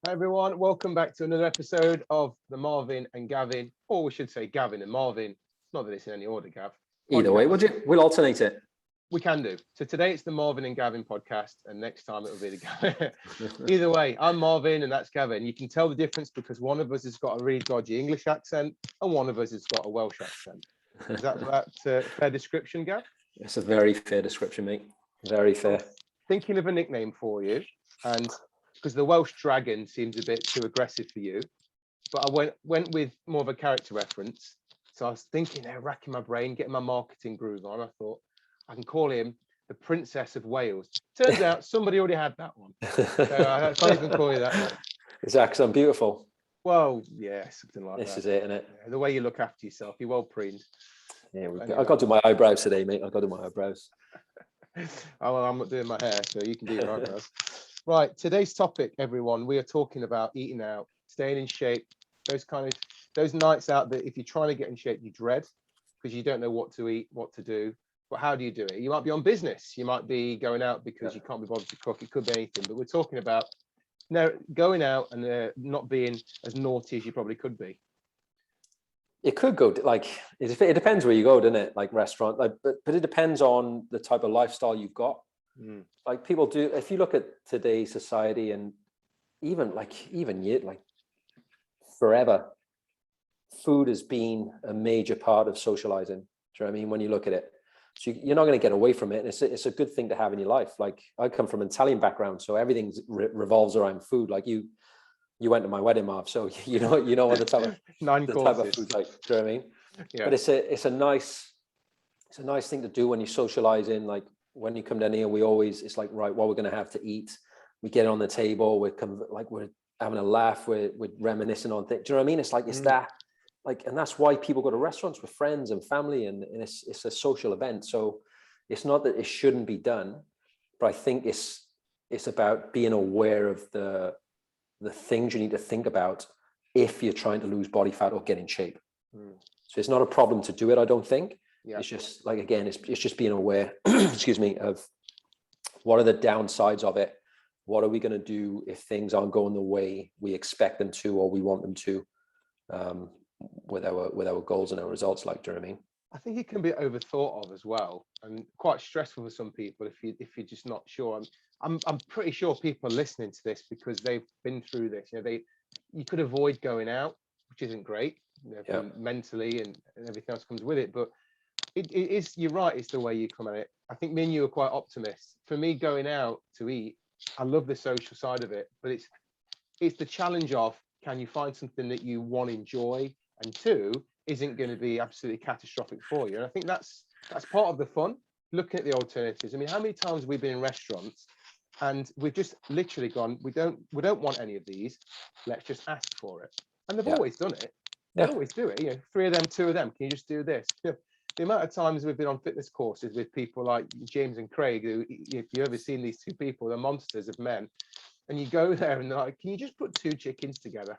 Hi everyone, welcome back to another episode of the Marvin and Gavin, or we should say Gavin and Marvin. Not that it's in any order, Gav. Either way, would you? We'll alternate it. We can do. So today it's the Marvin and Gavin podcast, and next time it'll be the Gavin. Either way, I'm Marvin and that's Gavin. You can tell the difference because one of us has got a really dodgy English accent and one of us has got a Welsh accent. Is that a fair description, Gav? It's a very fair description, mate. Very fair. Thinking of a nickname for you, and because the Welsh dragon seems a bit too aggressive for you, but I went with more of a character reference. So I was thinking there, racking my brain, getting my marketing groove on. I thought I can call him the Princess of Wales. Turns out somebody already had that one. So I can't even call you that. Is that because I'm beautiful? Well, yeah, something like This that. is it, isn't it? Yeah, the way you look after yourself, you're well preened. Yeah, I've got to do my eyebrows today, mate. I've got to do my eyebrows. Oh, well, I'm not doing my hair, so you can do your eyebrows. Right, today's topic, everyone, we are talking about eating out, staying in shape, those nights out that if you're trying to get in shape, you dread because you don't know what to eat, what to do. But how do you do it? You might be on business, you might be going out because you can't be bothered to cook. It could be anything, but we're talking about going out and not being as naughty as you probably could be. It could go like it depends where you go, doesn't it? Like restaurant, but it depends on the type of lifestyle you've got. Like people do, if you look at today's society and even forever, food has been a major part of socializing. Do you know what I mean? When you look at it, so you're not going to get away from it. And it's a good thing to have in your life. Like I come from an Italian background, so everything revolves around food. Like you went to my wedding, Marv, so you know what the type of type of food like. Do you know what I mean? Yeah. But it's a nice thing to do when you socialize in. Like when you come down here, it's like, right, what we're going to have to eat. We get it on the table. We're having a laugh. We're reminiscing on things. Do you know what I mean? It's like it's that. Like, and that's why people go to restaurants with friends and family, and it's a social event. So it's not that it shouldn't be done, but I think it's about being aware of the things you need to think about if you're trying to lose body fat or get in shape. So it's not a problem to do it, I don't think. Yeah. It's just like, again, it's just being aware, excuse me, of what are the downsides of it. What are we going to do if things aren't going the way we expect them to or we want them to, with our goals and our results, like, do you know what I mean? I think it can be overthought of as well, and quite stressful for some people if you're just not sure. I'm pretty sure people are listening to this because they've been through this. You could avoid going out, which isn't great, mentally and everything else comes with it. But it is, you're right, it's the way you come at it. I think me and you are quite optimists. For me, going out to eat, I love the social side of it, but it's the challenge of, can you find something that you one, enjoy, and two, isn't going to be absolutely catastrophic for you? And I think that's part of the fun, looking at the alternatives. I mean, how many times have we been in restaurants and we've just literally gone, we don't want any of these, let's just ask for it. And they've always done it. They always do it. 3 of them, 2 of them, can you just do this? The amount of times we've been on fitness courses with people like James and Craig, who, if you've ever seen these two people, they're monsters of men, and you go there and they're like, can you just put 2 chickens together?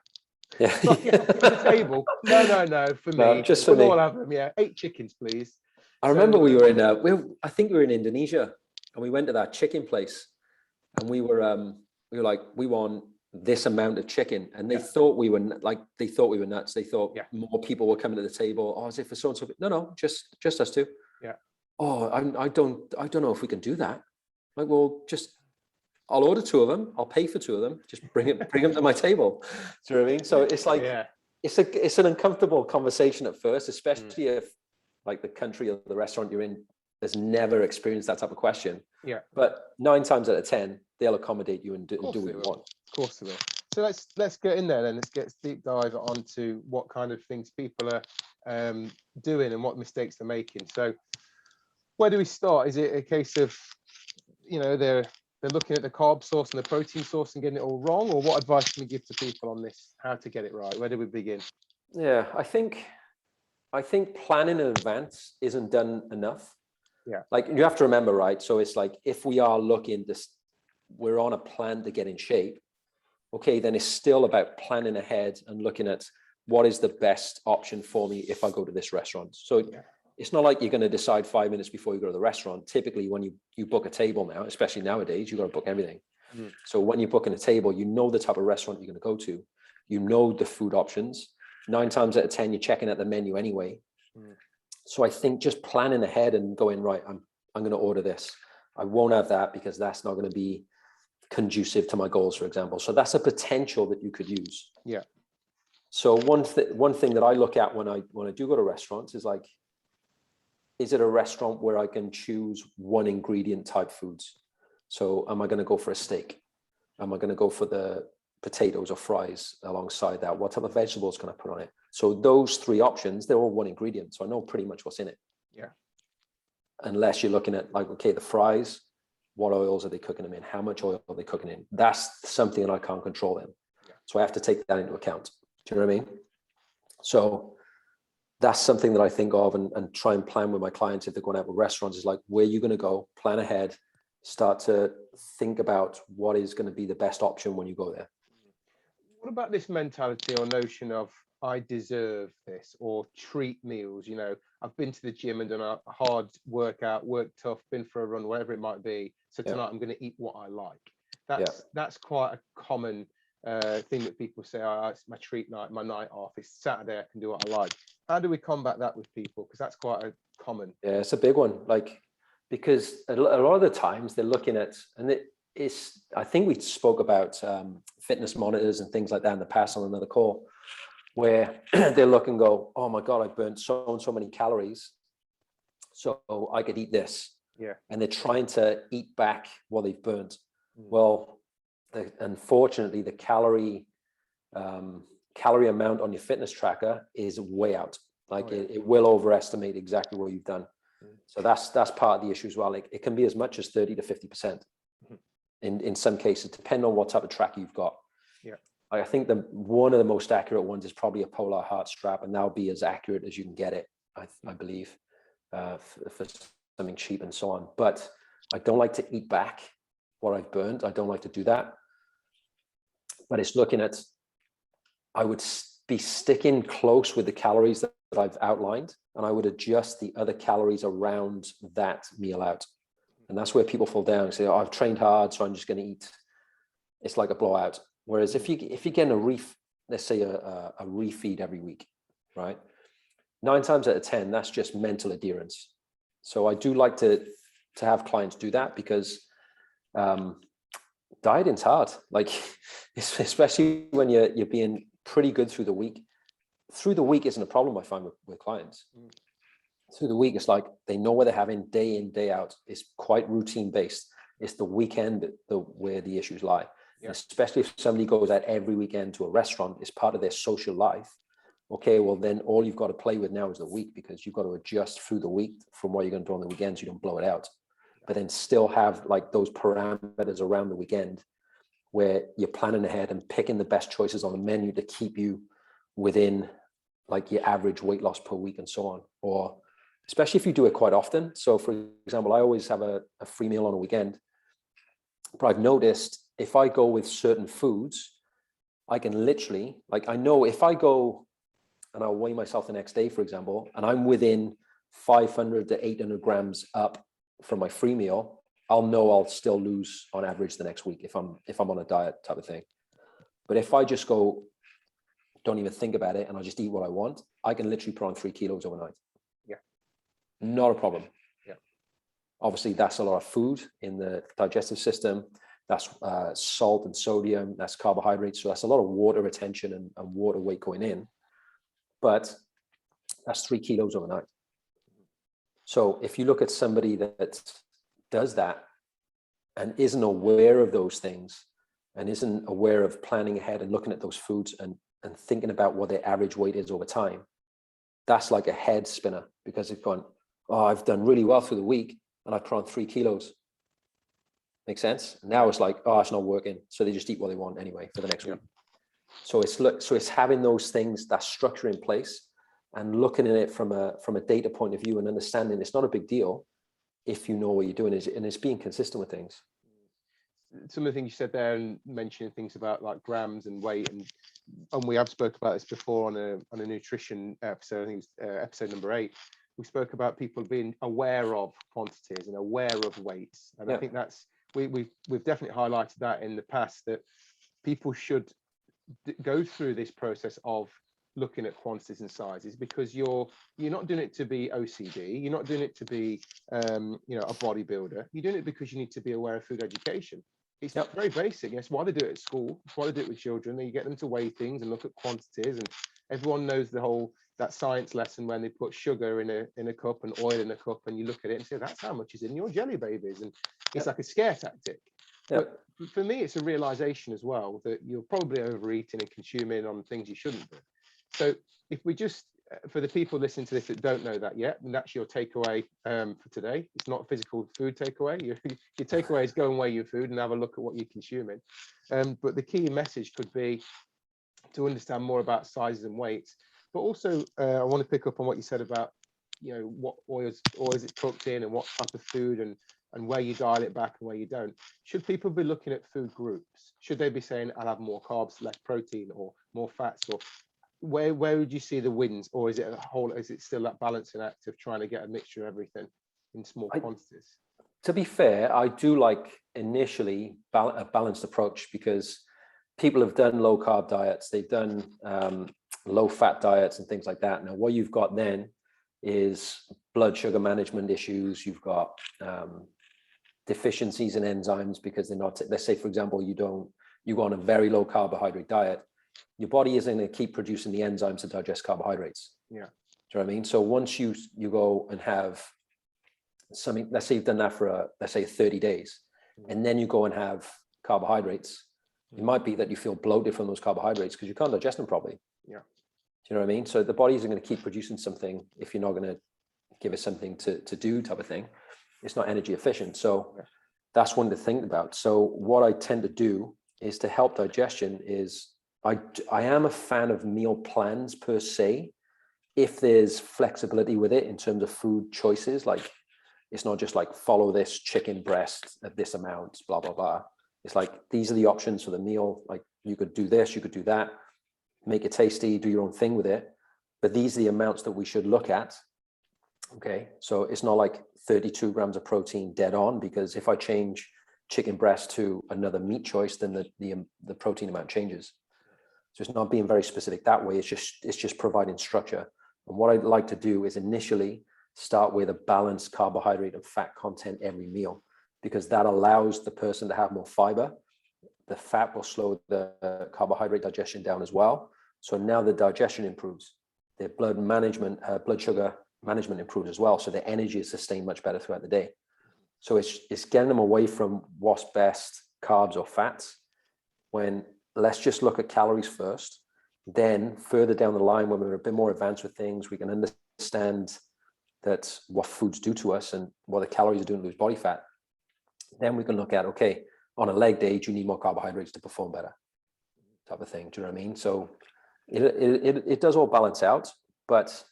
Yeah. The table. No, for me. No, just for me. All have them. 8 chickens, please. I remember we were in, I think we were in Indonesia, and we went to that chicken place, and we were like, we want this amount of chicken, and they thought we were nuts. They thought more people were coming to the table. Oh, is it for so and so? No, just us 2. Yeah. Oh, I don't know if we can do that. Like, well, I'll order 2 of them. I'll pay for 2 of them. Just bring them to my table. Do you know what I mean? So it's like, it's an uncomfortable conversation at first, especially if like the country or the restaurant you're in has never experienced that type of question. Yeah. But 9 times out of 10, they'll accommodate you and do what you want. Of course they will. So let's get in there then. Let's get deep dive onto what kind of things people are doing and what mistakes they're making. So where do we start? Is it a case of, they're looking at the carb source and the protein source and getting it all wrong, or what advice can we give to people on this, how to get it right? Where do we begin? Yeah, I think planning in advance isn't done enough. Yeah. Like, you have to remember, right? So it's like, if we are we're on a plan to get in shape, okay, then it's still about planning ahead and looking at what is the best option for me if I go to this restaurant. So it's not like you're going to decide 5 minutes before you go to the restaurant. Typically, when you book a table now, especially nowadays, you've got to book everything. Mm. So when you're booking a table, you know the type of restaurant you're going to go to, you know the food options. 9 times out of 10, you're checking at the menu anyway. Mm. So I think just planning ahead and going, right, I'm going to order this. I won't have that because that's not going to be conducive to my goals, for example. So that's a potential that you could use. Yeah. So one thing that I look at when I do go to restaurants is like, is it a restaurant where I can choose one ingredient type foods? So am I going to go for a steak? Am I going to go for the potatoes or fries alongside that? What type of vegetables can I put on it? So those 3 options, they're all one ingredient. So I know pretty much what's in it. Yeah. Unless you're looking at like, okay, the fries, what oils are they cooking them in? How much oil are they cooking in? That's something that I can't control then. Yeah. So I have to take that into account. Do you know what I mean? So that's something that I think of and try and plan with my clients if they're going out with restaurants, is like, where you're going to go, plan ahead, start to think about what is going to be the best option when you go there. What about this mentality or notion of I deserve this, or treat meals? You know, I've been to the gym and done a hard workout, worked tough, been for a run, whatever it might be. So tonight I'm going to eat what I like. That's quite a common thing that people say. Oh, it's my treat night, my night off. It's Saturday, I can do what I like. How do we combat that with people? Because that's quite a common. Yeah, it's a big one. Like, because a lot of the times they're looking at, and I think we spoke about fitness monitors and things like that in the past on another call, where they look and go, oh my God, I burnt so and so many calories, so I could eat this. Yeah. And they're trying to eat back what they've burnt. Well, unfortunately, the calorie amount on your fitness tracker is way out. Like it will overestimate exactly what you've done. So that's part of the issue as well. Like, it can be as much as 30 to 50% in some cases, depending on what type of tracker you've got. Yeah. I think one of the most accurate ones is probably a Polar Heart strap, and that'll be as accurate as you can get it, I believe, for something cheap and so on. But I don't like to eat back what I've burned. I don't like to do that. But it's looking at, I would be sticking close with the calories that I've outlined, and I would adjust the other calories around that meal out. And that's where people fall down and say, oh, I've trained hard, so I'm just going to eat. It's like a blowout. Whereas if you're getting let's say a refeed every week, right? 9 times out of 10, that's just mental adherence. So I do like to have clients do that, because dieting's hard. Like, especially when you're being pretty good through the week. Through the week isn't a problem I find with clients. Through the week, it's like they know what they're having day in, day out. It's quite routine based. It's the weekend where the issues lie. Yeah. Especially if somebody goes out every weekend to a restaurant, it's part of their social life. Okay, well then all you've got to play with now is the week, because you've got to adjust through the week from what you're going to do on the weekends. You don't blow it out, but then still have like those parameters around the weekend where you're planning ahead and picking the best choices on the menu to keep you within like your average weight loss per week and so on. Or especially if you do it quite often. So for example, I always have a free meal on a weekend, but I've noticed if I go with certain foods, I can literally, like, I know if I go and I'll weigh myself the next day, for example, and I'm within 500 to 800 grams up from my free meal, I'll know I'll still lose on average the next week if I'm on a diet type of thing. But if I just go, don't even think about it, and I just eat what I want, I can literally put on 3 kilos overnight. Yeah. Not a problem. Yeah. Obviously, that's a lot of food in the digestive system. That's salt and sodium, that's carbohydrates. So that's a lot of water retention and water weight going in. But that's 3 kilos overnight. So if you look at somebody that does that and isn't aware of those things and isn't aware of planning ahead and looking at those foods and thinking about what their average weight is over time, that's like a head spinner, because they've gone, oh, I've done really well through the week and I've put on 3 kilos. Make sense? Now it's like, oh, it's not working. So they just eat what they want anyway for the next week. So it's having those things, that structure in place, and looking at it from a data point of view and understanding it's not a big deal if you know what you're doing, and it's being consistent with things. Some of the things you said there, and mentioning things about like grams and weight, and we have spoke about this before on a nutrition episode. I think it's episode number 8. We spoke about people being aware of quantities and aware of weights, and I think that's we've definitely highlighted that in the past, that people should go through this process of looking at quantities and sizes, because you're not doing it to be OCD, you're not doing it to be a bodybuilder, you're doing it because you need to be aware of food education. It's very basic. It's why they do it at school, it's why they do it with children. You get them to weigh things and look at quantities, and everyone knows that science lesson when they put sugar in a cup and oil in a cup, and you look at it and say, that's how much is in your jelly babies, and it's like a scare tactic. But for me, it's a realization as well that you're probably overeating and consuming on things you shouldn't do. So if we just, for the people listening to this that don't know that yet, and that's your takeaway for today. It's not a physical food takeaway. Your takeaway is go and weigh your food and have a look at what you're consuming. But the key message could be to understand more about sizes and weights. But also, I want to pick up on what you said about, what oils it's cooked in, and what type of food, and where you dial it back and where you don't. Should people be looking at food groups? Should they be saying, I'll have more carbs, less protein, or more fats? Or where would you see the wins? Or is it still that balancing act of trying to get a mixture of everything in small quantities? To be fair, I do like initially a balanced approach, because people have done low carb diets, they've done low fat diets and things like that. Now, what you've got then is blood sugar management issues. You've got deficiencies in enzymes because they're not, let's say, for example, you go on a very low carbohydrate diet, your body isn't going to keep producing the enzymes to digest carbohydrates. Yeah. Do you know what I mean? So once you go and have something, let's say you've done that for let's say 30 days, and then you go and have carbohydrates, it might be that you feel bloated from those carbohydrates because you can't digest them properly. Yeah. Do you know what I mean? So the body isn't going to keep producing something if you're not going to give it something to do, type of thing. It's not energy efficient. So that's one to think about. So what I tend to do is to help digestion is I am a fan of meal plans per se, if there's flexibility with it in terms of food choices. Like, it's not just like follow this chicken breast at this amount, blah, blah, blah. It's like, these are the options for the meal. Like, you could do this, you could do that, make it tasty, do your own thing with it. But these are the amounts that we should look at. Okay. So it's not like 32 grams of protein dead on, because if I change chicken breast to another meat choice, then the protein amount changes. So it's not being very specific that way. It's just providing structure. And what I'd like to do is initially start with a balanced carbohydrate and fat content every meal, because that allows the person to have more fiber. The fat will slow the carbohydrate digestion down as well. So now the digestion improves. Their blood sugar management improves as well. So their energy is sustained much better throughout the day. So it's getting them away from what's best, carbs or fats, when let's just look at calories first. Then further down the line, when we're a bit more advanced with things, we can understand that what foods do to us and what the calories are doing to lose body fat. Then we can look at, okay, on a leg day, do you need more carbohydrates to perform better, type of thing. Do you know what I mean? So it does all balance out, but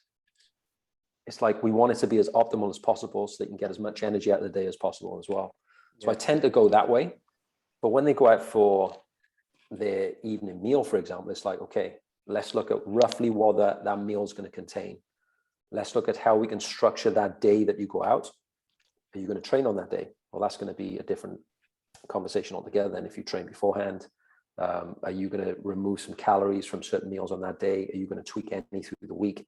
it's like we want it to be as optimal as possible so they can get as much energy out of the day as possible as well. So I tend to go that way. But when they go out for their evening meal, for example, it's like, okay, let's look at roughly what that meal is going to contain. Let's look at how we can structure that day that you go out. Are you going to train on that day? Well, that's going to be a different conversation altogether than if you train beforehand. Are you going to remove some calories from certain meals on that day? Are you going to tweak any through the week?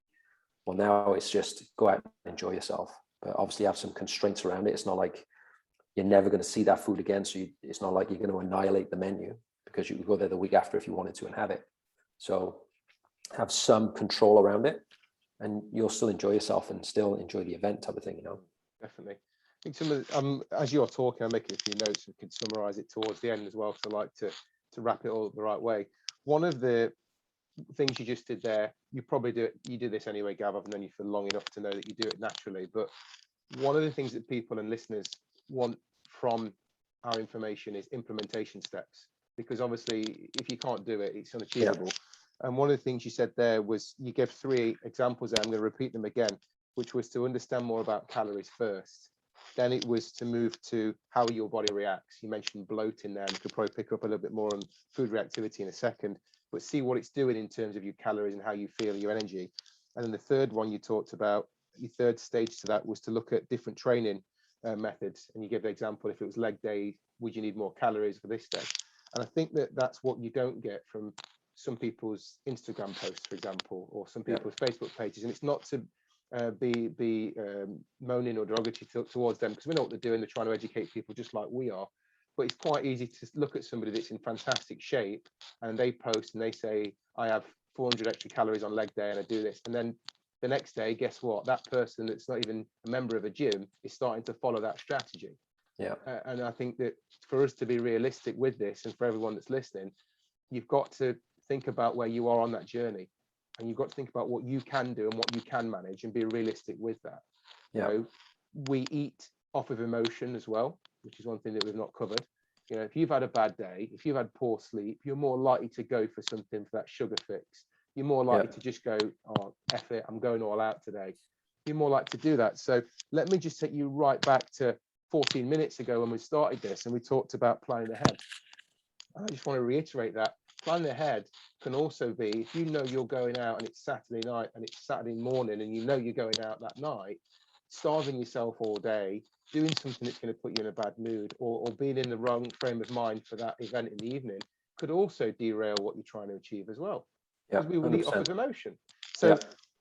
Well, now it's just go out and enjoy yourself. But obviously have some constraints around it. It's not like you're never going to see that food again. So it's not like you're going to annihilate the menu, because you can go there the week after if you wanted to and have it. So have some control around it, and you'll still enjoy yourself and still enjoy the event, type of thing, Definitely. I think some of as you're talking, I'm making a few notes. We could summarize it towards the end as well, so I like to wrap it all up the right way. One of the things you just did there, you do this anyway, Gav. I've known you for long enough to know that you do it naturally. But one of the things that people and listeners want from our information is implementation steps, because obviously if you can't do it, it's unachievable. Yeah. And one of the things you said there was, you gave 3 examples there. I'm going to repeat them again, which was to understand more about calories first. Then it was to move to how your body reacts. You mentioned bloating there, and we could probably pick up a little bit more on food reactivity in a second, but see what it's doing in terms of your calories and how you feel, your energy. And then the third one you talked about, your third stage to that was to look at different training methods, and you give the example, if it was leg day, would you need more calories for this day? And I think that that's what you don't get from some people's Instagram posts, for example, or some people's Facebook pages. And it's not to be moaning or derogatory towards them, because we know what they're doing. They're trying to educate people just like we are. But it's quite easy to look at somebody that's in fantastic shape and they post and they say, I have 400 extra calories on leg day and I do this. And then the next day, guess what? That person that's not even a member of a gym is starting to follow that strategy. Yeah. And I think that for us to be realistic with this, and for everyone that's listening, you've got to think about where you are on that journey, and you've got to think about what you can do and what you can manage, and be realistic with that. Yeah. You know, we eat off of emotion as well, which is one thing that we've not covered. You know, if you've had a bad day, if you've had poor sleep, you're more likely to go for something for that sugar fix. You're more likely to just go, oh, F it, I'm going all out today. You're more likely to do that. So let me just take you right back to 14 minutes ago when we started this, and we talked about planning ahead. I just want to reiterate that planning ahead can also be, if you know you're going out and it's Saturday night and it's Saturday morning and you know you're going out that night, starving yourself all day, doing something that's going to put you in a bad mood, or being in the wrong frame of mind for that event in the evening, could also derail what you're trying to achieve as well. Because we will eat off of emotion. So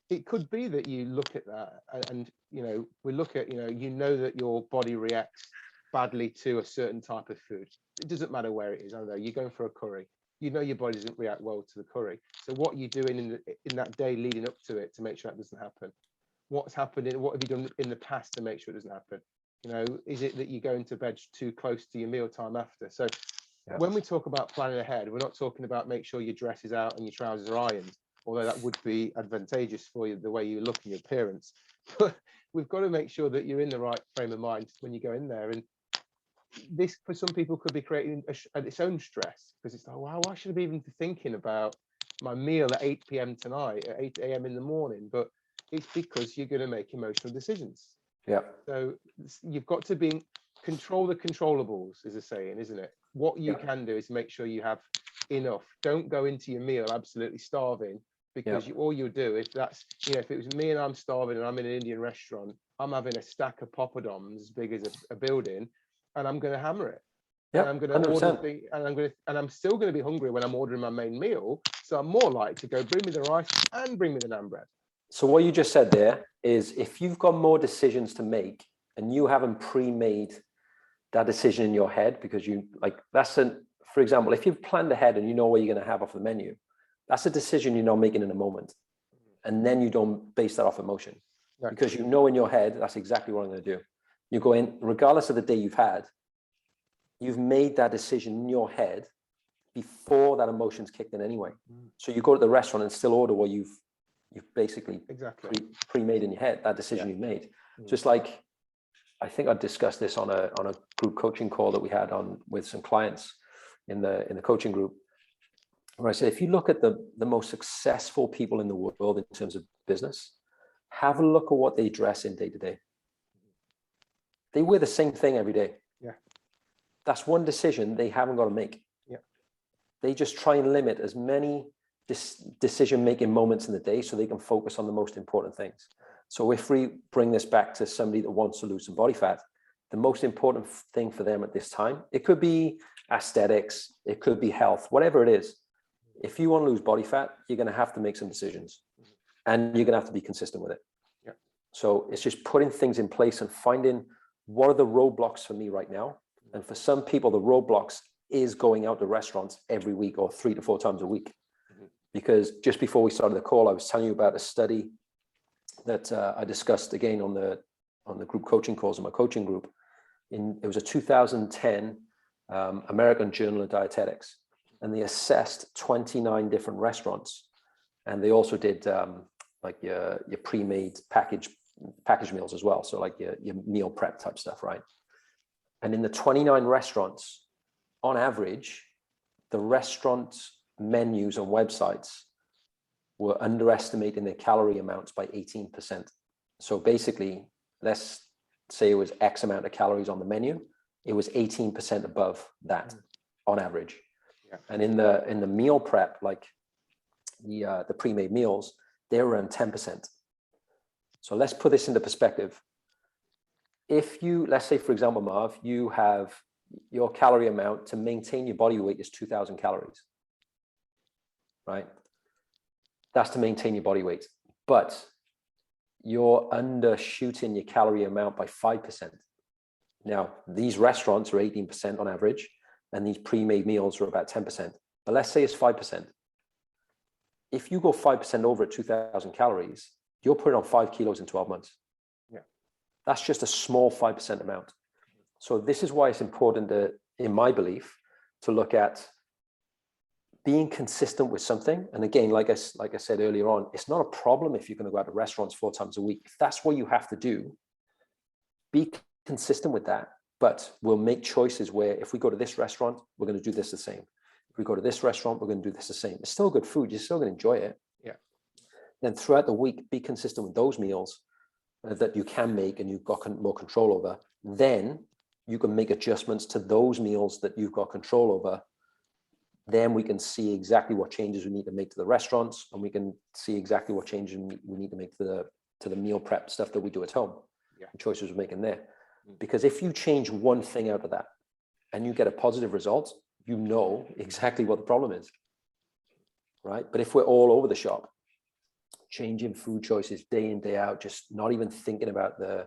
it could be that you look at that and you know, we look at, you know that your body reacts badly to a certain type of food. It doesn't matter where it is. I don't know, you're going for a curry. You know your body doesn't react well to the curry. So what are you doing in that day leading up to it to make sure that doesn't happen? What's happened? What have you done in the past to make sure it doesn't happen? You know, is it that you're going to bed too close to your meal time after? So when we talk about planning ahead, we're not talking about make sure your dress is out and your trousers are ironed, although that would be advantageous for you, the way you look and your appearance. But we've got to make sure that you're in the right frame of mind when you go in there. And this, for some people, could be creating its own stress, because it's like, wow, why should I be even thinking about my meal at 8 p.m. tonight, at 8 a.m. in the morning? But it's because you're going to make emotional decisions. Yeah. So you've got to control the controllables, is a saying, isn't it? What you can do is make sure you have enough. Don't go into your meal absolutely starving, because all you'll do, if that's, if it was me and I'm starving and I'm in an Indian restaurant, I'm having a stack of poppadoms as big as a building, and I'm going to hammer it. And I'm going to order things, and I'm still going to be hungry when I'm ordering my main meal. So I'm more likely to go, bring me the rice and bring me the naan bread. So what you just said there is, if you've got more decisions to make and you haven't pre-made that decision in your head, because for example, if you've planned ahead and you know what you're going to have off the menu, that's a decision you're not making in a moment. And then you don't base that off emotion, because you know in your head, that's exactly what I'm going to do. You go in, regardless of the day you've had, you've made that decision in your head before that emotion's kicked in anyway. So you go to the restaurant and still order what you've basically pre-made in your head, that decision you've made. Just like, I think I discussed this on a group coaching call that we had with some clients in the coaching group, where I said, if you look at the most successful people in the world in terms of business, have a look at what they dress in day to day. They wear the same thing every day. Yeah. That's one decision they haven't got to make. Yeah. They just try and limit as many decision-making moments in the day so they can focus on the most important things. So if we bring this back to somebody that wants to lose some body fat, the most important thing for them at this time, it could be aesthetics, it could be health, whatever it is. If you want to lose body fat, you're going to have to make some decisions, and you're going to have to be consistent with it. Yeah. So it's just putting things in place and finding, what are the roadblocks for me right now? And for some people, the roadblocks is going out to restaurants every week or 3 to 4 times a week. Because just before we started the call, I was telling you about a study that I discussed again on the group coaching calls in my coaching group. It was a 2010 American Journal of Dietetics, and they assessed 29 different restaurants, and they also did like your pre-made packaged meals as well, so like your meal prep type stuff, right? And in the 29 restaurants, on average, the restaurant menus on websites were underestimating their calorie amounts by 18%. So basically, let's say it was X amount of calories on the menu, it was 18% above that on average. Yeah. And in the meal prep, like the pre-made meals, they're around 10%. So let's put this into perspective. if you, let's say, for example, Marv, you have your calorie amount to maintain your body weight is 2,000 calories, right? That's to maintain your body weight, but you're undershooting your calorie amount by 5%. Now, these restaurants are 18% on average, and these pre-made meals are about 10%. But let's say it's 5%. If you go 5% over at 2,000 calories, you're putting on 5 kilos in 12 months. Yeah. That's just a small 5% amount. So this is why it's important to, in my belief, to look at being consistent with something. And again, like I said earlier on, it's not a problem if you're going to go out to restaurants 4 times a week. If that's what you have to do, be consistent with that. But we'll make choices where if we go to this restaurant, we're going to do this the same. If we go to this restaurant, we're going to do this the same. It's still good food. You're still going to enjoy it. Yeah. Then throughout the week, be consistent with those meals that you can make and you've got more control over. Then you can make adjustments to those meals that you've got control over. Then we can see exactly what changes we need to make to the restaurants, and we can see exactly what changes we need to make to the meal prep stuff that we do at home. Yeah. The choices we're making there. Because if you change one thing out of that and you get a positive result, you know exactly what the problem is, right? But if we're all over the shop, changing food choices day in, day out, just not even thinking about the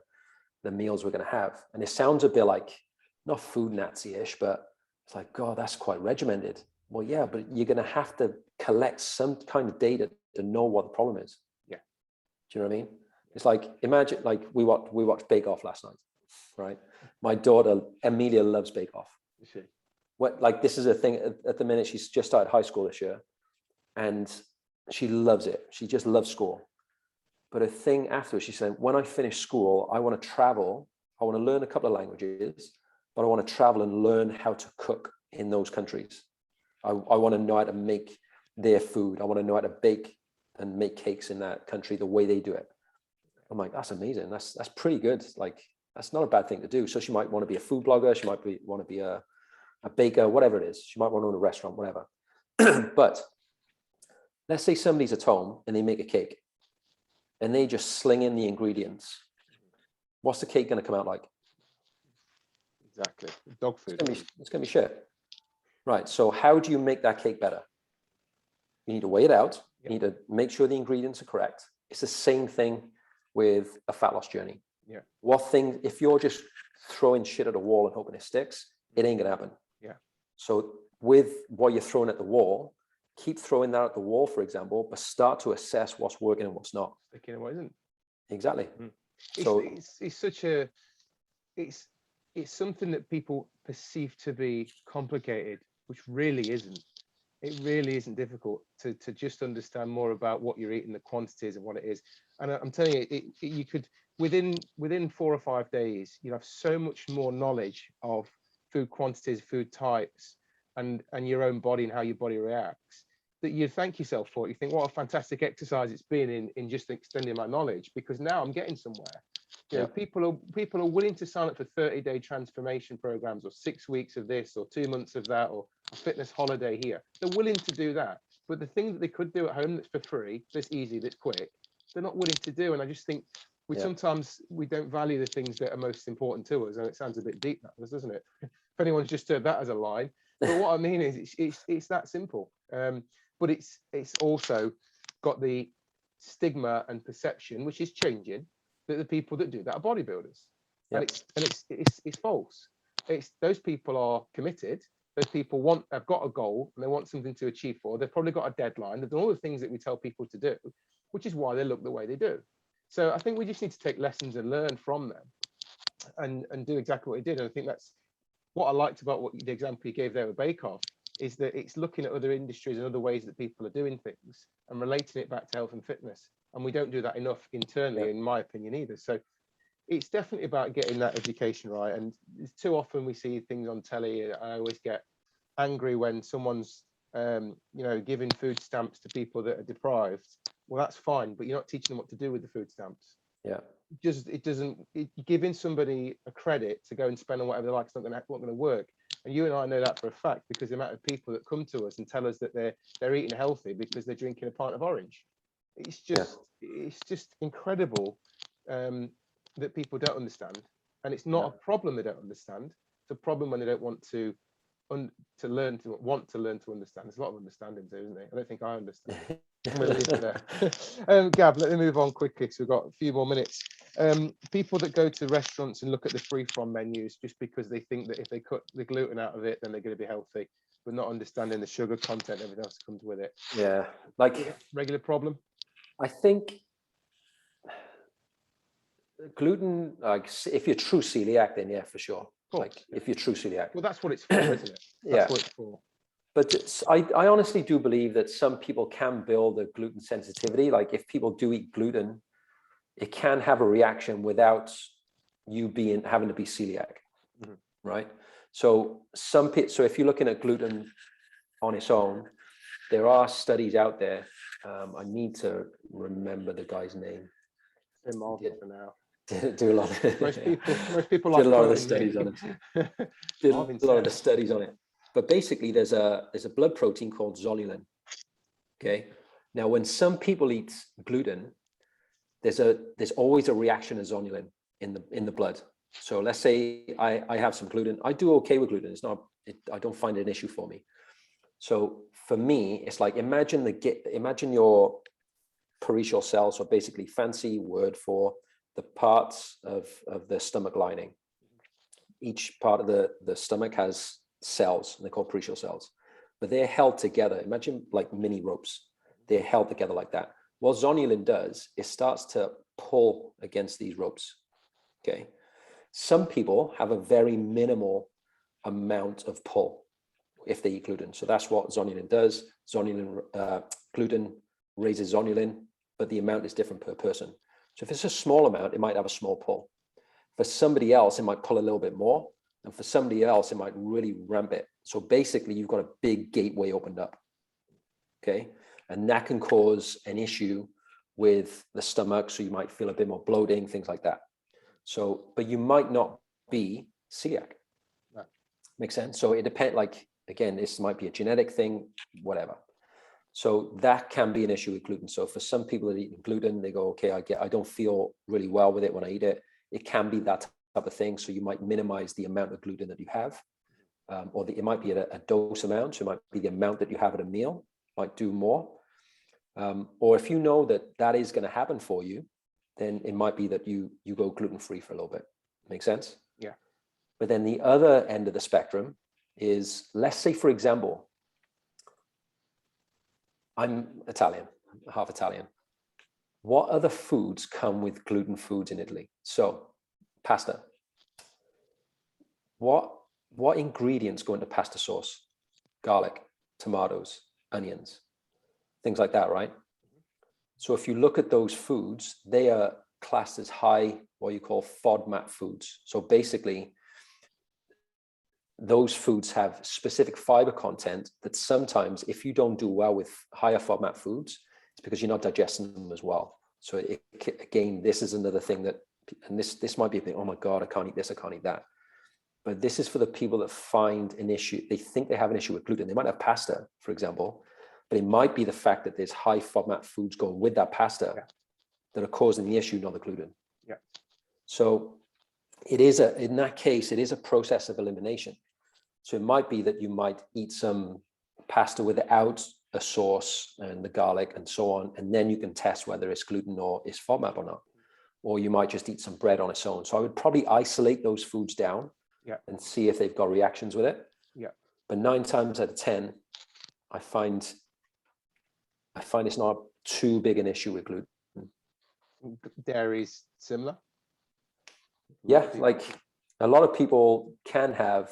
meals we're going to have. And it sounds a bit like, not food Nazi-ish, but it's like, God, that's quite regimented. Well, yeah, but you're going to have to collect some kind of data to know what the problem is. Yeah. Do you know what I mean? It's like, imagine, like we watched Bake Off last night, right? My daughter, Amelia, loves Bake Off. You see. Like, this is a thing at the minute, she's just started high school this year and she loves it. She just loves school. But a thing afterwards, she said, when I finish school, I want to travel. I want to learn a couple of languages, but I want to travel and learn how to cook in those countries. I want to know how to make their food. I want to know how to bake and make cakes in that country the way they do it. I'm like, that's amazing. That's pretty good. Like, that's not a bad thing to do. So she might want to be a food blogger. She might want to be a baker, whatever it is. She might want to own a restaurant, whatever. But let's say somebody's at home and they make a cake and they just sling in the ingredients. What's the cake going to come out like? Exactly. Dog food. It's going to be shit. Right. So how do you make that cake better? You need to weigh it out. You need to make sure the ingredients are correct. It's the same thing with a fat loss journey. Yeah. If you're just throwing shit at a wall and hoping it sticks, it ain't going to happen. Yeah. So with what you're throwing at the wall, keep throwing that at the wall, for example, but start to assess what's working and what's not. Sticking and what isn't. Exactly. So it's such a, it's something that people perceive to be complicated, which really isn't. It really isn't difficult to just understand more about what you're eating, the quantities and what it is. And I'm telling you, you could, within 4 or 5 days, you have so much more knowledge of food quantities, food types, and your own body and how your body reacts, that you thank yourself for it. You think, what a fantastic exercise it's been in just extending my knowledge, because now I'm getting somewhere. You know, people are willing to sign up for 30-day transformation programs, or 6 weeks of this, or 2 months of that, or a fitness holiday here. They're willing to do that. But the thing that they could do at home that's for free, that's easy, that's quick, they're not willing to do. And I just think sometimes we don't value the things that are most important to us. And it sounds a bit deep, doesn't it? If anyone's just heard that as a line. But what I mean is it's that simple. But it's also got the stigma and perception, which is changing, that the people that do that are bodybuilders. And it's false. It's those people are committed. Those people have got a goal and they want something to achieve for. They've probably got a deadline. They've done all the things that we tell people to do, which is why they look the way they do. So I think we just need to take lessons and learn from them and do exactly what they did. And I think that's what I liked about the example you gave there with Bake Off, is that it's looking at other industries and other ways that people are doing things and relating it back to health and fitness. And we don't do that enough internally, in my opinion, either. So it's definitely about getting that education right. And too often we see things on telly. I always get angry when someone's, giving food stamps to people that are deprived. Well, that's fine, but you're not teaching them what to do with the food stamps. Yeah. Giving somebody a credit to go and spend on whatever they like, it's not going to work. And you and I know that for a fact, because the amount of people that come to us and tell us that they're eating healthy because they're drinking a pint of orange. It's just incredible that people don't understand. And it's not a problem they don't understand. It's a problem when they don't want to learn to understand. There's a lot of understanding too, isn't there? I don't think I understand. I'm going to leave it there. Gav, let me move on quickly because we've got a few more minutes. People that go to restaurants and look at the free-from menus just because they think that if they cut the gluten out of it, then they're going to be healthy, but not understanding the sugar content, everything else that comes with it. Yeah, like regular problem. I think gluten, like if you're true celiac, then yeah, for sure. Like if you're true celiac. Well, that's what it's for, isn't it? That's what it's for. But I honestly do believe that some people can build a gluten sensitivity. Like if people do eat gluten, it can have a reaction without you having to be celiac, right? So so if you're looking at gluten on its own, there are studies out there. I need to remember the guy's name. For now. Do a lot of most people did a lot of the studies on it. Did a lot of the studies on it. But basically, there's a blood protein called zonulin. Okay. Now, when some people eat gluten, there's always a reaction of zonulin in the blood. So let's say I have some gluten. I do okay with gluten. I don't find it an issue for me. So for me, it's like imagine your parenchymal cells, or basically fancy word for the parts of the stomach lining. Each part of the stomach has cells, and they're called parenchymal cells, but they're held together. Imagine like mini ropes. They're held together like that. What zonulin does is starts to pull against these ropes. Okay. Some people have a very minimal amount of pull if they eat gluten. So that's what zonulin does. Gluten raises zonulin, but the amount is different per person. So if it's a small amount, it might have a small pull. For somebody else, it might pull a little bit more. And for somebody else, it might really ramp it. So basically, you've got a big gateway opened up. Okay. And that can cause an issue with the stomach. So you might feel a bit more bloating, things like that. So, but you might not be celiac. Right. Makes sense? So it depends, like, again, this might be a genetic thing, whatever. So that can be an issue with gluten. So for some people that eat gluten, they go, okay, I don't feel really well with it when I eat it. It can be that type of thing. So you might minimize the amount of gluten that you have, or it might be at a dose amount. So it might be the amount that you have at a meal, might do more. Or if you know that is going to happen for you, then it might be that you go gluten-free for a little bit. Make sense? Yeah. But then the other end of the spectrum is, let's say, for example, I'm Italian, half Italian. What other foods come with gluten foods in Italy? So, pasta. What ingredients go into pasta sauce? Garlic, tomatoes, onions, things like that, right? So if you look at those foods, they are classed as high, what you call FODMAP foods. So basically, those foods have specific fiber content that sometimes, if you don't do well with higher FODMAP foods, it's because you're not digesting them as well. So again, this is another thing that, and this might be a thing, oh my God, I can't eat this, I can't eat that. But this is for the people that find an issue. They think they have an issue with gluten. They might have pasta, for example, but it might be the fact that there's high FODMAP foods going with that pasta that are causing the issue, not the gluten. Yeah. So in that case, it is a process of elimination. So it might be that you might eat some pasta without a sauce and the garlic and so on, and then you can test whether it's gluten or it's FODMAP or not. Or you might just eat some bread on its own. So I would probably isolate those foods down and see if they've got reactions with it. Yeah. But 9 times out of 10, I find it's not too big an issue with gluten. Dairy's similar. Yeah, like a lot of people can have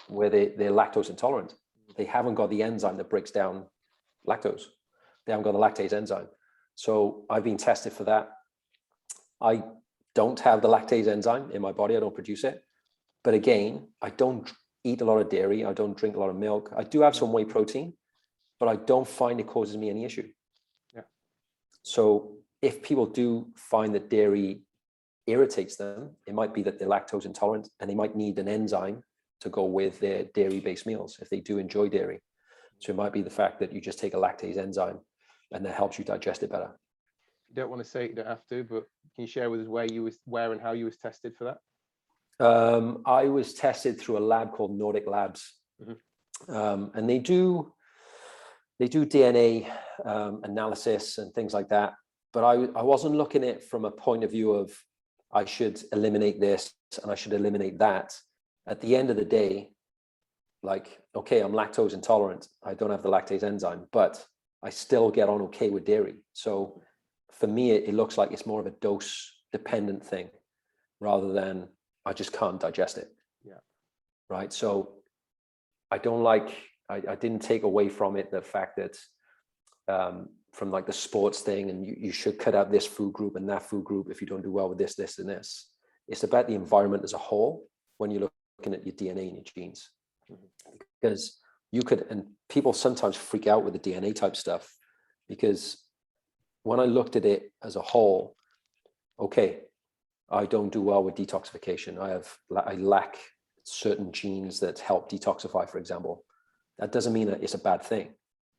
where they're lactose intolerant. They haven't got the enzyme that breaks down lactose. They haven't got the lactase enzyme. So I've been tested for that. I don't have the lactase enzyme in my body. I don't produce it. But again, I don't eat a lot of dairy. I don't drink a lot of milk. I do have some whey protein, but I don't find it causes me any issue. Yeah. So if people do find that dairy irritates them, it might be that they're lactose intolerant and they might need an enzyme to go with their dairy-based meals if they do enjoy dairy. So it might be the fact that you just take a lactase enzyme and that helps you digest it better. You don't want to say it, you don't have to, but Can you share with us where and how you was tested for that? I was tested through a lab called Nordic Labs, and they do DNA analysis and things like that. But I wasn't looking at it from a point of view of I should eliminate this and I should eliminate that. At the end of the day, like, okay, I'm lactose intolerant. I don't have the lactase enzyme, but I still get on okay with dairy. So for me, it looks like it's more of a dose dependent thing rather than I just can't digest it. Yeah. Right. So I didn't take away from it the fact that from like the sports thing and you should cut out this food group and that food group if you don't do well with this, this, and this. It's about the environment as a whole when you're looking at your DNA and your genes. Because you could, and people sometimes freak out with the DNA type stuff, because when I looked at it as a whole, okay, I don't do well with detoxification. I lack certain genes that help detoxify, for example. That doesn't mean that it's a bad thing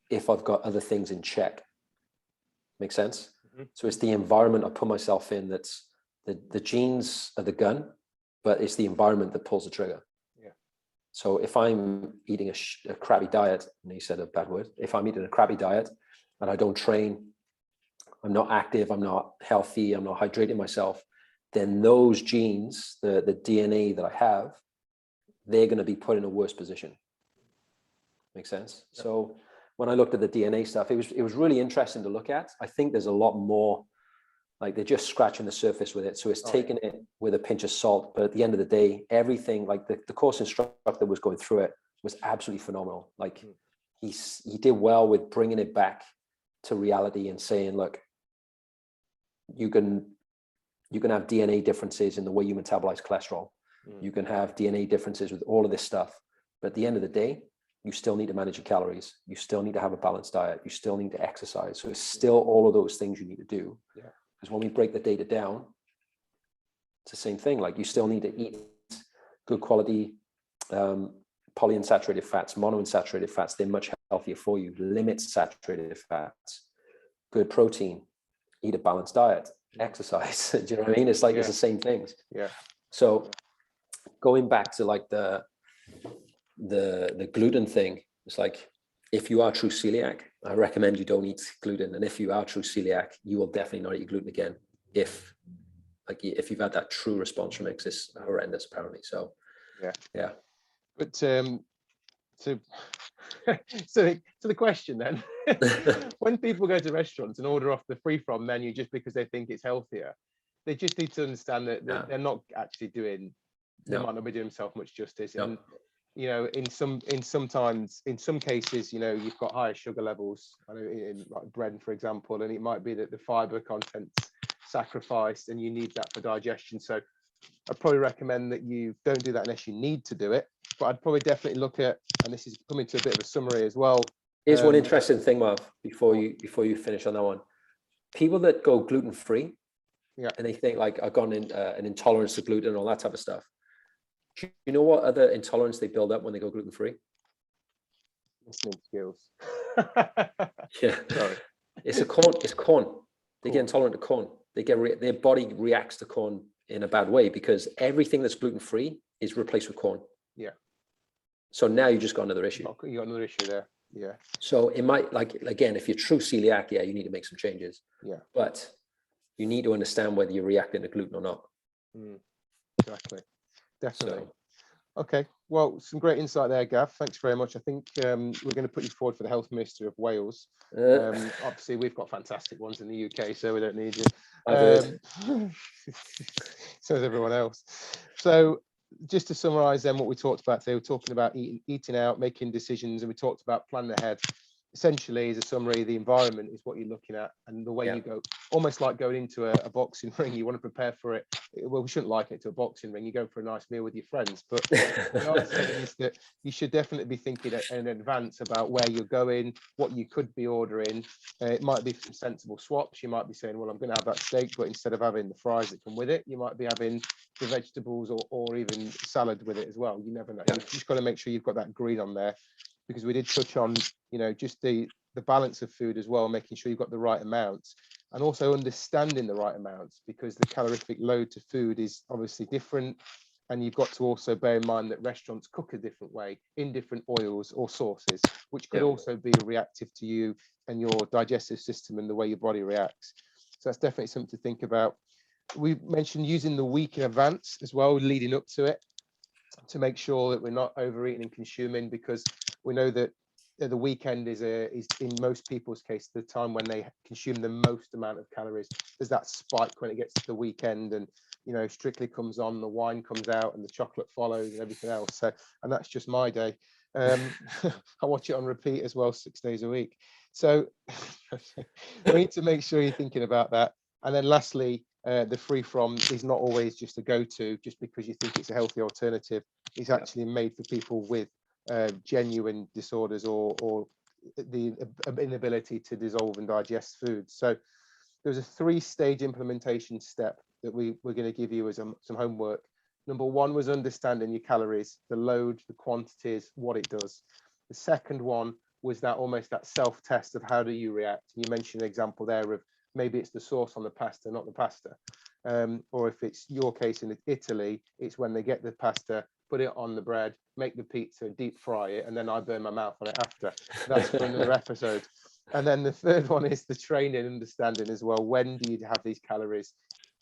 if I've got other things in check. Make sense? So it's the environment I put myself in that's the genes are the gun, but it's the environment that pulls the trigger. So if I'm eating a crappy diet, and you said a bad word, if I'm eating a crappy diet and I don't train, I'm not active, I'm not healthy, I'm not hydrating myself, then those genes, the DNA that I have, they're going to be put in a worse position. Make sense? Yeah. So when I looked at the DNA stuff, it was really interesting to look at. I think there's a lot more, like they're just scratching the surface with it. So it's taking it with a pinch of salt. But at the end of the day, everything, like the course instructor was going through it was absolutely phenomenal. Like he did well with bringing it back to reality and saying, look, you can have DNA differences in the way you metabolize cholesterol. You can have DNA differences with all of this stuff. But at the end of the day, you still need to manage your calories. You still need to have a balanced diet. You still need to exercise. So it's still all of those things you need to do. Yeah. Because when we break the data down, it's the same thing. Like you still need to eat good quality polyunsaturated fats, monounsaturated fats. They're much healthier for you. Limit saturated fats, good protein, eat a balanced diet, exercise. Do you know what I mean? It's like it's the same things. Yeah. So going back to like the gluten thing, it's like if you are true celiac, I recommend you don't eat gluten. And if you are true celiac, you will definitely not eat gluten again. If you've had that true response from it, 'cause it's horrendous apparently. So yeah. But so the question then, when people go to restaurants and order off the free-from menu just because they think it's healthier, they just need to understand that they're not actually doing. They might not be doing themselves much justice. And you know, in some cases, you know, you've got higher sugar levels, I know, in like bread, for example, and it might be that the fiber content's sacrificed and you need that for digestion. So I'd probably recommend that you don't do that unless you need to do it. But I'd probably definitely look at, and this is coming to a bit of a summary as well. Here's one interesting thing, Marv, before you finish on that one. People that go gluten-free, and they think like I've got an intolerance to gluten and all that type of stuff. Do you know what other intolerance they build up when they go gluten-free? Listening skills. Yeah. Sorry. It's corn. They get intolerant to corn. Their body reacts to corn in a bad way because everything that's gluten-free is replaced with corn. Yeah. So now you just got another issue. You got another issue there. Yeah. So it might, like, again, if you're true celiac, you need to make some changes. Yeah. But you need to understand whether you're reacting to gluten or not. Exactly. Definitely. So, okay. Well, some great insight there, Gav. Thanks very much. I think we're going to put you forward for the Health Minister of Wales. Obviously, we've got fantastic ones in the UK, so we don't need you. So does everyone else. So just to summarize then what we talked about today, we're talking about eating out, making decisions, and we talked about planning ahead. Essentially, as a summary, the environment is what you're looking at, and the way you go, almost like going into a boxing ring. You want to prepare for it. Well, we shouldn't liken it to a boxing ring. You go for a nice meal with your friends, but the answer is that you should definitely be thinking in advance about where you're going, what you could be ordering. It might be some sensible swaps. You might be saying, well, I'm going to have that steak, but instead of having the fries that come with it, you might be having the vegetables or even salad with it as well. You never know. You've just got to make sure you've got that green on there. Because we did touch on, you know, just the balance of food as well, making sure you've got the right amounts. and also understanding the right amounts, because the calorific load to food is obviously different. And you've got to also bear in mind that restaurants cook a different way in different oils or sauces, which could also be reactive to you and your digestive system and the way your body reacts. So that's definitely something to think about. We mentioned using the week in advance as well, leading up to it, to make sure that we're not overeating and consuming, because we know that the weekend is in most people's case the time when they consume the most amount of calories. There's that spike when it gets to the weekend, and Strictly comes on, the wine comes out, and the chocolate follows, and everything else. So, and that's just my day. I watch it on repeat as well, 6 days a week. So we need to make sure you're thinking about that. And then lastly, the free from is not always just a go-to just because you think it's a healthy alternative. It's actually made for people with genuine disorders or the inability to dissolve and digest food. So there's a 3-stage implementation step that we're going to give you as some homework. Number 1 was understanding your calories, the load, the quantities, what it does. The second one was that almost that self-test of how do you react. You mentioned an example there of maybe it's the sauce on the pasta, not the pasta. Or if it's your case in Italy, it's when they get the pasta, put it on the bread, make the pizza, deep fry it, and then I burn my mouth on it after. That's for another episode. And then the third one is the training, understanding as well. When do you have these calories?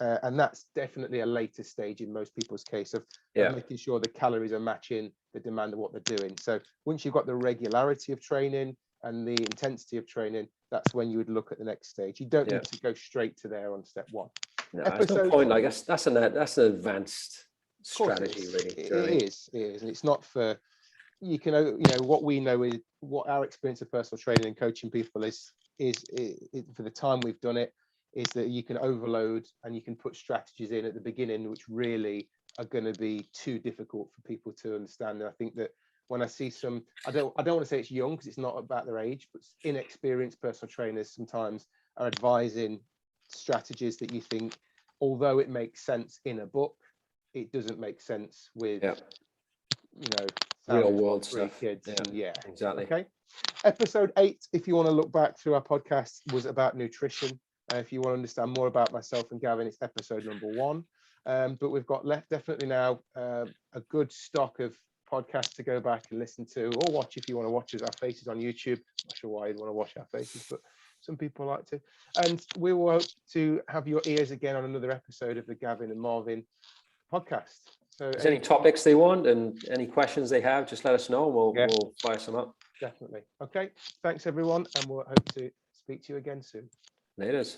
And that's definitely a later stage in most people's case of making sure the calories are matching the demand of what they're doing. So once you've got the regularity of training and the intensity of training, that's when you would look at the next stage. You don't need to go straight to there on step 1. No, there's no point. I guess that's an advanced strategy, really. It is, and it's not for what we know is what our experience of personal training and coaching people is for the time we've done it, is that you can overload and you can put strategies in at the beginning which really are going to be too difficult for people to understand. And I think that when I see some, I don't want to say it's young because it's not about their age, but inexperienced personal trainers sometimes are advising strategies that you think, although it makes sense in a book, it doesn't make sense with real world stuff. Kids. Exactly. Okay. Episode 8, if you want to look back through our podcast, was about nutrition. If you want to understand more about myself and Gavin, it's episode number 1. But we've got definitely now a good stock of podcasts to go back and listen to or watch if you want to watch us. Our faces on YouTube. I'm not sure why you'd want to watch our faces, but some people like to. And we will hope to have your ears again on another episode of the Gavin and Marvin podcast. So if there's any topics they want and any questions they have, just let us know. We'll fire some up. Definitely. Okay. Thanks, everyone. And we'll hope to speak to you again soon. Laters.